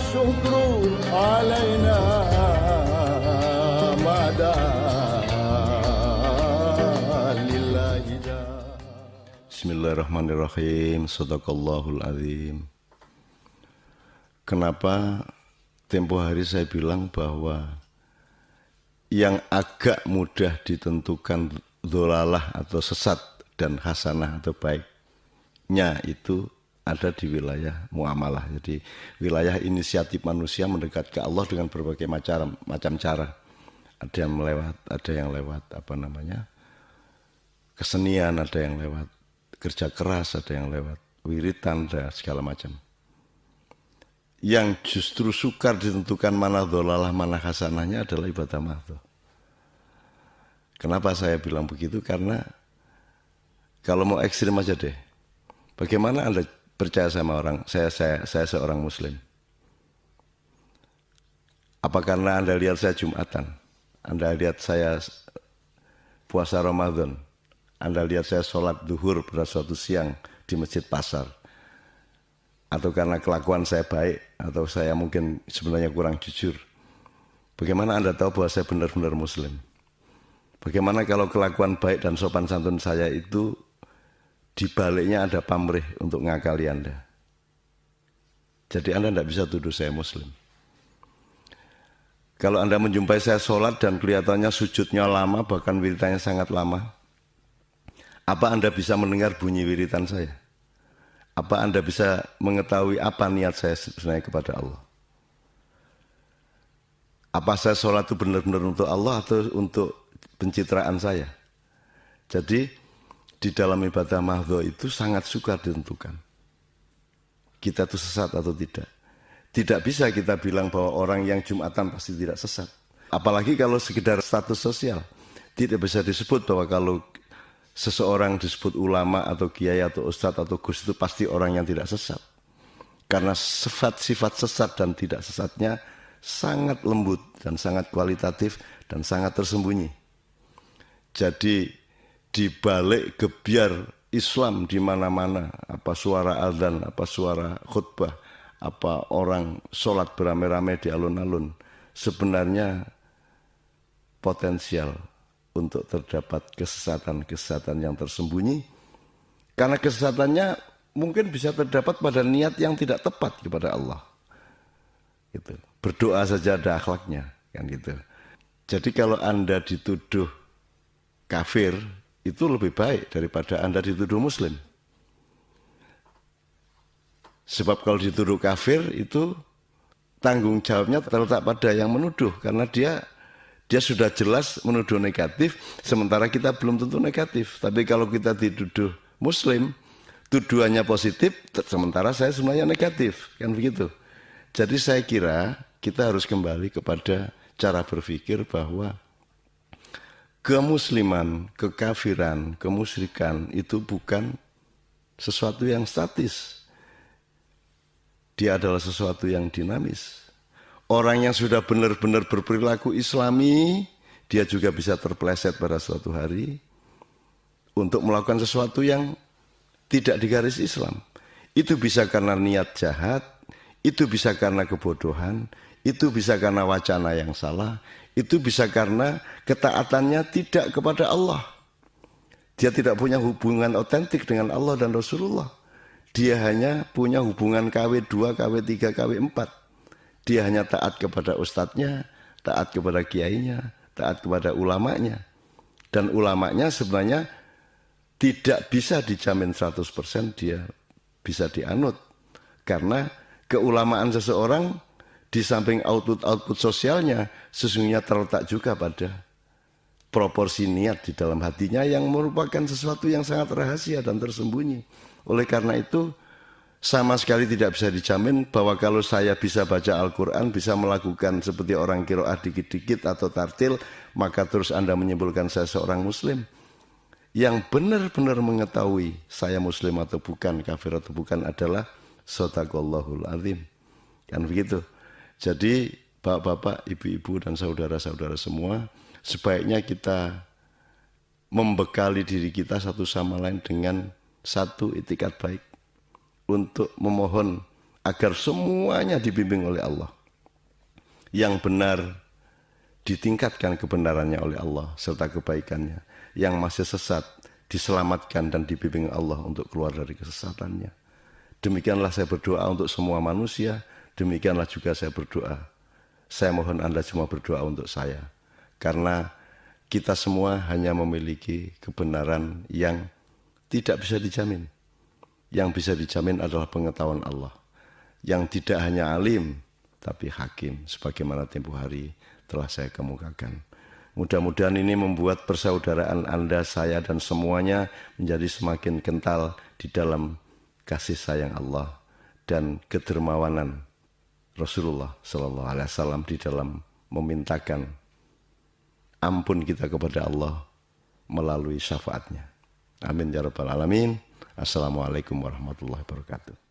والشكر علينا ما دام لله دام. Bismillahirrahmanirrahim. Shadaqallahul azim. Kenapa tempo hari saya bilang bahwa yang agak mudah ditentukan dholalah atau sesat dan hasanah atau baiknya itu ada di wilayah muamalah. Jadi wilayah inisiatif manusia mendekat ke Allah dengan berbagai macam cara. Ada yang lewat kesenian, ada yang lewat kerja keras, ada yang lewat wiritan dan segala macam. Yang justru sukar ditentukan mana dholalah, mana hasanahnya adalah ibadah mahdhah. Kenapa saya bilang begitu? Karena kalau mau ekstrim aja deh. Bagaimana Anda percaya sama orang, saya seorang muslim? Apa karena Anda lihat saya Jumatan? Anda lihat saya puasa Ramadan? Anda lihat saya sholat duhur pada suatu siang di masjid pasar? Atau karena kelakuan saya baik, atau saya mungkin sebenarnya kurang jujur? Bagaimana Anda tahu bahwa saya benar-benar muslim? Bagaimana kalau kelakuan baik dan sopan santun saya itu di baliknya ada pamrih untuk ngakali Anda? Jadi Anda tidak bisa tuduh saya muslim. Kalau Anda menjumpai saya sholat dan kelihatannya sujudnya lama, bahkan wiritannya sangat lama, apa Anda bisa mendengar bunyi wiritan saya? Apa Anda bisa mengetahui apa niat saya sebenarnya kepada Allah? Apa saya sholat itu benar-benar untuk Allah atau untuk pencitraan saya? Jadi di dalam ibadah mahdhah itu sangat sukar ditentukan. Kita itu sesat atau tidak. Tidak bisa kita bilang bahwa orang yang Jumatan pasti tidak sesat. Apalagi kalau sekedar status sosial. Tidak bisa disebut bahwa kalau seseorang disebut ulama atau kiai atau ustadz atau gus itu pasti orang yang tidak sesat. Karena sifat-sifat sesat dan tidak sesatnya sangat lembut dan sangat kualitatif dan sangat tersembunyi. Jadi di balik gebyar Islam di mana-mana, apa suara azan, apa suara khutbah, apa orang sholat beramai-ramai di alun-alun, sebenarnya potensial untuk terdapat kesesatan-kesesatan yang tersembunyi. Karena kesesatannya mungkin bisa terdapat pada niat yang tidak tepat kepada Allah. Gitu. Berdoa saja ada akhlaknya, kan gitu. Jadi kalau Anda dituduh kafir, itu lebih baik daripada Anda dituduh muslim. Sebab kalau dituduh kafir itu tanggung jawabnya terletak pada yang menuduh, karena dia sudah jelas menuduh negatif, sementara kita belum tentu negatif. Tapi kalau kita dituduh muslim, tuduhannya positif, sementara saya sebenarnya negatif, kan begitu. Jadi saya kira kita harus kembali kepada cara berpikir bahwa kemusliman, kekafiran, kemusyrikan itu bukan sesuatu yang statis. Dia adalah sesuatu yang dinamis. Orang yang sudah benar-benar berperilaku islami, dia juga bisa terpeleset pada suatu hari untuk melakukan sesuatu yang tidak digaris Islam. Itu bisa karena niat jahat, itu bisa karena kebodohan, itu bisa karena wacana yang salah, itu bisa karena ketaatannya tidak kepada Allah. Dia tidak punya hubungan otentik dengan Allah dan Rasulullah. Dia hanya punya hubungan KW2, KW3, KW4. Dia hanya taat kepada ustadznya, taat kepada kiainya, taat kepada ulamanya. Dan ulamanya sebenarnya tidak bisa dijamin 100% dia bisa dianut. Karena keulamaan seseorang di samping output sosialnya sesungguhnya terletak juga pada proporsi niat di dalam hatinya yang merupakan sesuatu yang sangat rahasia dan tersembunyi. Oleh karena itu, sama sekali tidak bisa dijamin bahwa kalau saya bisa baca Al-Quran, bisa melakukan seperti orang qiraah dikit-dikit atau tartil, maka terus Anda menyimpulkan saya seorang muslim. Yang benar-benar mengetahui saya muslim atau bukan, kafir atau bukan adalah Shadaqallahul azim. Kan begitu. Jadi bapak-bapak, ibu-ibu dan saudara-saudara semua, sebaiknya kita membekali diri kita satu sama lain dengan satu itikat baik. Untuk memohon agar semuanya dibimbing oleh Allah. Yang benar ditingkatkan kebenarannya oleh Allah serta kebaikannya. Yang masih sesat diselamatkan dan dibimbing Allah untuk keluar dari kesesatannya. Demikianlah saya berdoa untuk semua manusia, demikianlah juga saya berdoa. Saya mohon Anda semua berdoa untuk saya. Karena kita semua hanya memiliki kebenaran yang tidak bisa dijamin. Yang bisa dijamin adalah pengetahuan Allah. Yang tidak hanya alim, tapi hakim. Sebagaimana tempo hari telah saya kemukakan. Mudah-mudahan ini membuat persaudaraan Anda, saya, dan semuanya menjadi semakin kental di dalam kasih sayang Allah dan kedermawanan Rasulullah Sallallahu Alaihi Wasallam di dalam memintakan ampun kita kepada Allah melalui syafaatnya. Amin ya rabbal alamin. Assalamualaikum warahmatullahi wabarakatuh.